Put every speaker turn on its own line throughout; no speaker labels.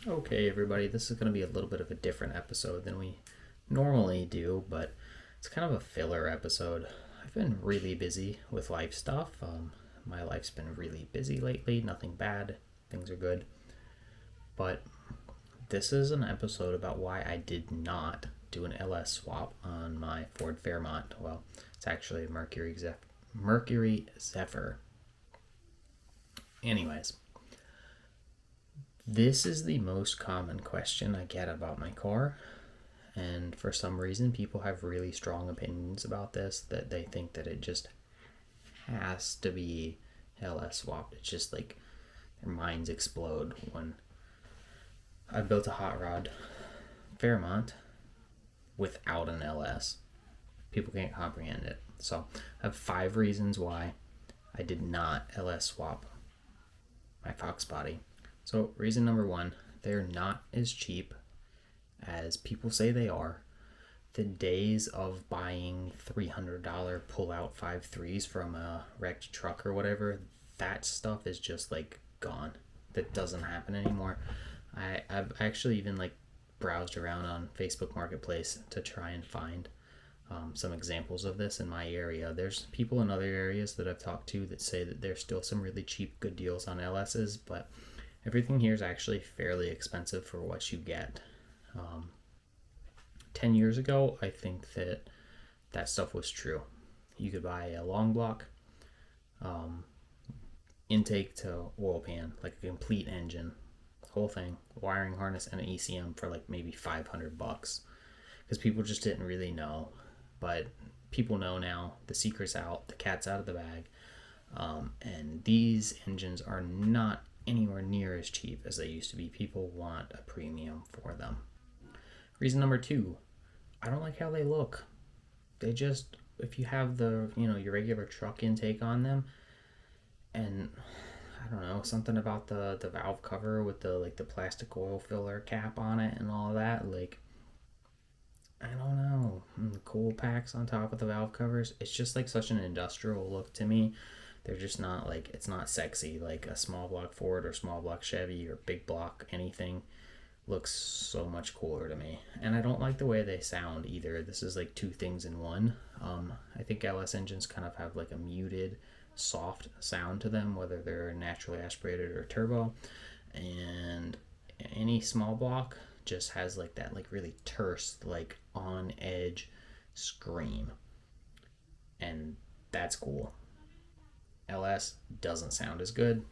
Okay, everybody, this is going to be a little bit of a different episode than we normally do, but it's kind of a filler episode. I've been really busy with life stuff. My life's been really busy lately, nothing bad, things are good. But this is an episode about why I did not do an LS swap on my Ford Fairmont. Well, it's actually a Mercury Zephyr. Anyways, this is the most common question I get about my car, and for some reason people have really strong opinions about this, that they think that it just has to be LS swapped. It's just like their minds explode when I built a hot rod Fairmont without an LS. People can't comprehend it. So I have 5 reasons why I did not LS swap my Foxbody. So reason number 1, they're not as cheap as people say they are. The days of buying $300 pull-out 5.3s from a wrecked truck or whatever, that stuff is just like gone. That doesn't happen anymore. I've actually even like browsed around on Facebook Marketplace to try and find some examples of this in my area. There's people in other areas that I've talked to that say that there's still some really cheap good deals on LSs, but everything here is actually fairly expensive for what you get. 10 years ago, I think that stuff was true. You could buy a long block intake to oil pan, like a complete engine, whole thing, wiring harness and an ECM for like maybe $500, because people just didn't really know. But people know now. The secret's out, the cat's out of the bag, and these engines are not anywhere near as cheap as they used to be. People want a premium for them. Reason number 2, I don't like how they look. They just, if you have the, your regular truck intake on them, and I don't know, something about the valve cover with the plastic oil filler cap on it and all of that, like, I don't know, and the cool packs on top of the valve covers, it's just like such an industrial look to me. They're just not like, it's not sexy like a small block Ford or small block Chevy or big block anything. Looks so much cooler to me. And I don't like the way they sound either. This is like 2 things in one. I think LS engines kind of have like a muted, soft sound to them, whether they're naturally aspirated or turbo. And any small block just has like that like really terse, like on edge scream. And that's cool. LS doesn't sound as good,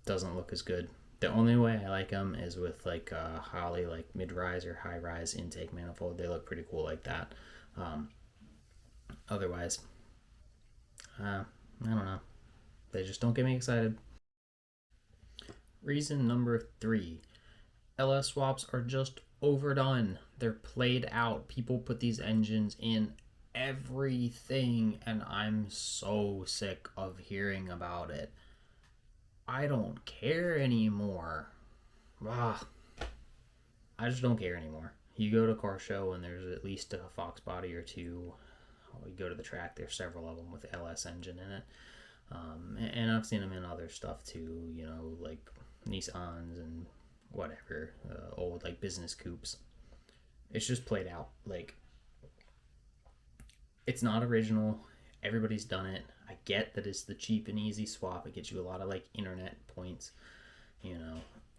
doesn't look as good. The only way I like them is with like a Holley, like mid-rise or high-rise intake manifold. They look pretty cool like that. Otherwise, I don't know. They just don't get me excited. Reason number 3, LS swaps are just overdone. They're played out. People put these engines in everything, and I'm so sick of hearing about it. I don't care anymore. Ah, I just don't care anymore. You go to a car show and there's at least a Foxbody or 2. You go to the track, there's several of them with LS engine in it. And I've seen them in other stuff too, like Nissans and whatever, old like business coupes. It's just played out. Like, it's not original. Everybody's done it. I get that it's the cheap and easy swap. It gets you a lot of like internet points,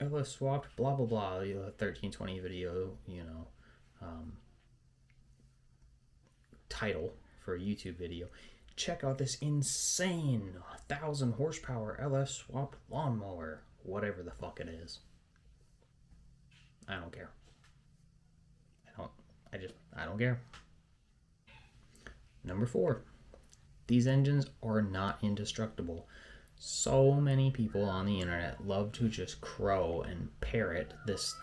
LS swapped, blah blah blah. 1320 video, title for a YouTube video. Check out this insane 1,000 horsepower LS swapped lawnmower, whatever the fuck it is. I don't care. I don't care. Number 4. These engines are not indestructible. So many people on the internet love to just crow and parrot this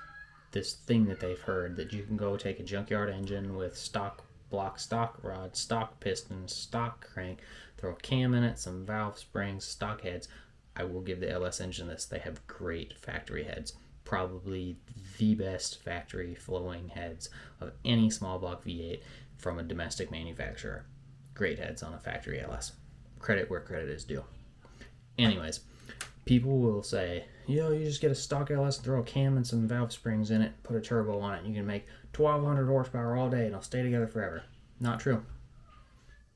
thing that they've heard, that you can go take a junkyard engine with stock block, stock rod, stock piston, stock crank, throw a cam in it, some valve springs, stock heads. I will give the LS engine this. They have great factory heads. Probably the best factory flowing heads of any small block V8 from a domestic manufacturer. Great heads on a factory LS. Credit where credit is due. Anyways, People will say, you just get a stock LS, throw a cam and some valve springs in it, put a turbo on it, and you can make 1200 horsepower all day and it'll stay together forever. Not true.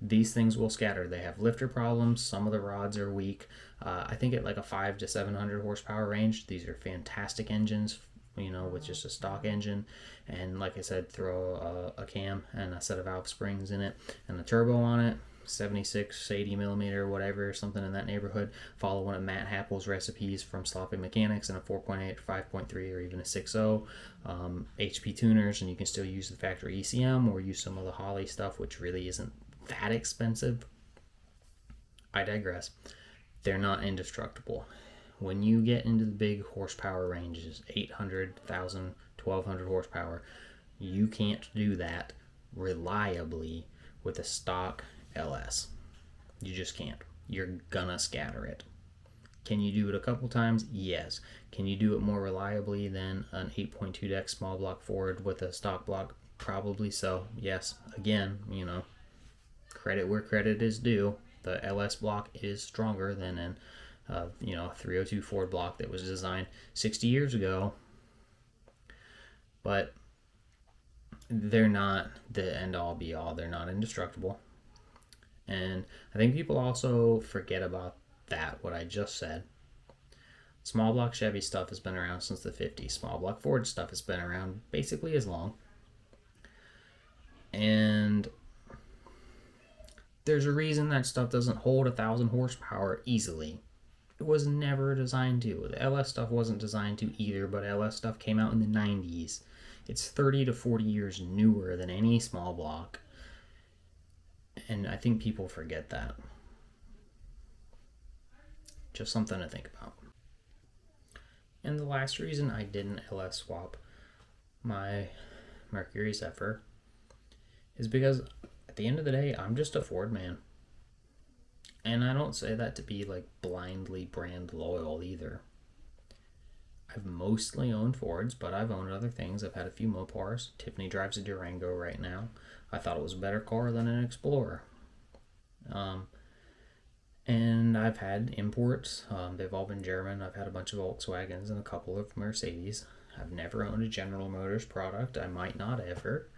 These things will scatter. They have lifter problems. Some of the rods are weak. I think at like a 500 to 700 horsepower range, these are fantastic engines, with just a stock engine. And like I said, throw a cam and a set of valve springs in it and a turbo on it. 76, 80 millimeter, whatever, something in that neighborhood. Follow one of Matt Happel's recipes from Sloppy Mechanics in a 4.8, 5.3, or even a 6.0. HP tuners, and you can still use the factory ECM or use some of the Holley stuff, which really isn't that expensive. I digress. They're not indestructible. When you get into the big horsepower ranges, 800, 1,000, 1,200 horsepower, you can't do that reliably with a stock LS. You just can't. You're gonna scatter it. Can you do it a couple times? Yes. Can you do it more reliably than an 8.2 deck small block Ford with a stock block? Probably so. Yes. Again, credit where credit is due. The LS block is stronger than an 302 Ford block that was designed 60 years ago. But they're not the end all be all. They're not indestructible. And I think people also forget about that, what I just said. Small block Chevy stuff has been around since the 50s. Small block Ford stuff has been around basically as long. And there's a reason that stuff doesn't hold 1,000 horsepower easily. It was never designed to. The LS stuff wasn't designed to either, but LS stuff came out in the 90s. It's 30 to 40 years newer than any small block. And I think people forget that. Just something to think about. And the last reason I didn't LS swap my Mercury Zephyr is because at the end of the day, I'm just a Ford man. And I don't say that to be like blindly brand loyal either. I've mostly owned Fords, but I've owned other things. I've had a few Mopars. Tiffany drives a Durango right now. I thought it was a better car than an Explorer. And I've had imports. They've all been German. I've had a bunch of Volkswagens and a couple of Mercedes. I've never owned a General Motors product. I might not ever.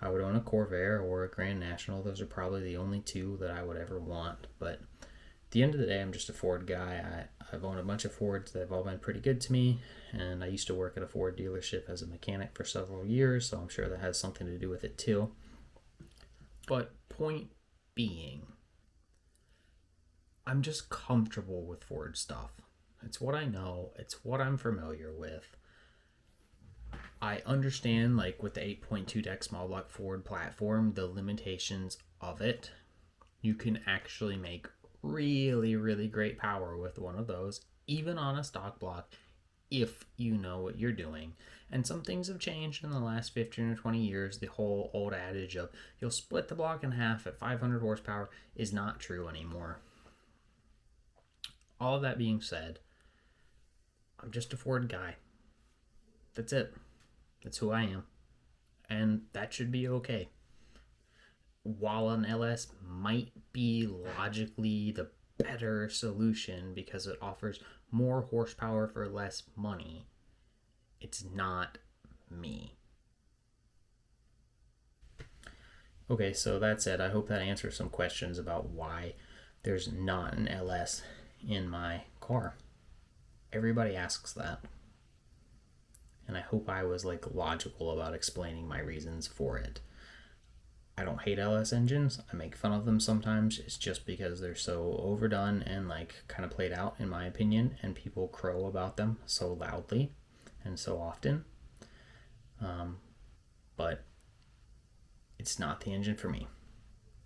I would own a Corvair or a Grand National. Those are probably the only two that I would ever want. But at the end of the day, I'm just a Ford guy. I've owned a bunch of Fords. They've all been pretty good to me. And I used to work at a Ford dealership as a mechanic for several years, so I'm sure that has something to do with it too. But point being, I'm just comfortable with Ford stuff. It's what I know. It's what I'm familiar with. I understand, like with the 8.2 deck small block Ford platform, the limitations of it. You can actually make really, really great power with one of those, even on a stock block, if you know what you're doing. And some things have changed in the last 15 or 20 years. The whole old adage of you'll split the block in half at 500 horsepower is not true anymore. All of that being said, I'm just a Ford guy. That's it. That's who I am. And that should be okay. While an LS might be logically the better solution because it offers more horsepower for less money, it's not me. Okay, so that's it. I hope that answers some questions about why there's not an LS in my car. Everybody asks that. And I hope I was logical about explaining my reasons for it. I don't hate LS engines. I make fun of them sometimes. It's just because they're so overdone and kind of played out in my opinion, and people crow about them so loudly and so often. But it's not the engine for me.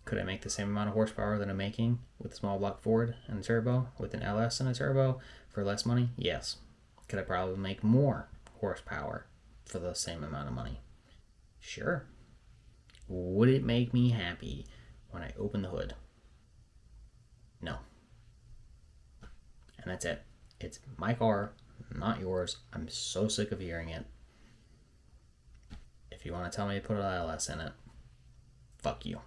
Could I make the same amount of horsepower that I'm making with a small block Ford and a turbo with an LS and a turbo for less money? Yes. Could I probably make more horsepower for the same amount of money? Sure. Would it make me happy when I open the hood? No. And that's it. It's my car, not yours. I'm so sick of hearing it. If you want to tell me to put an LS in it, fuck you.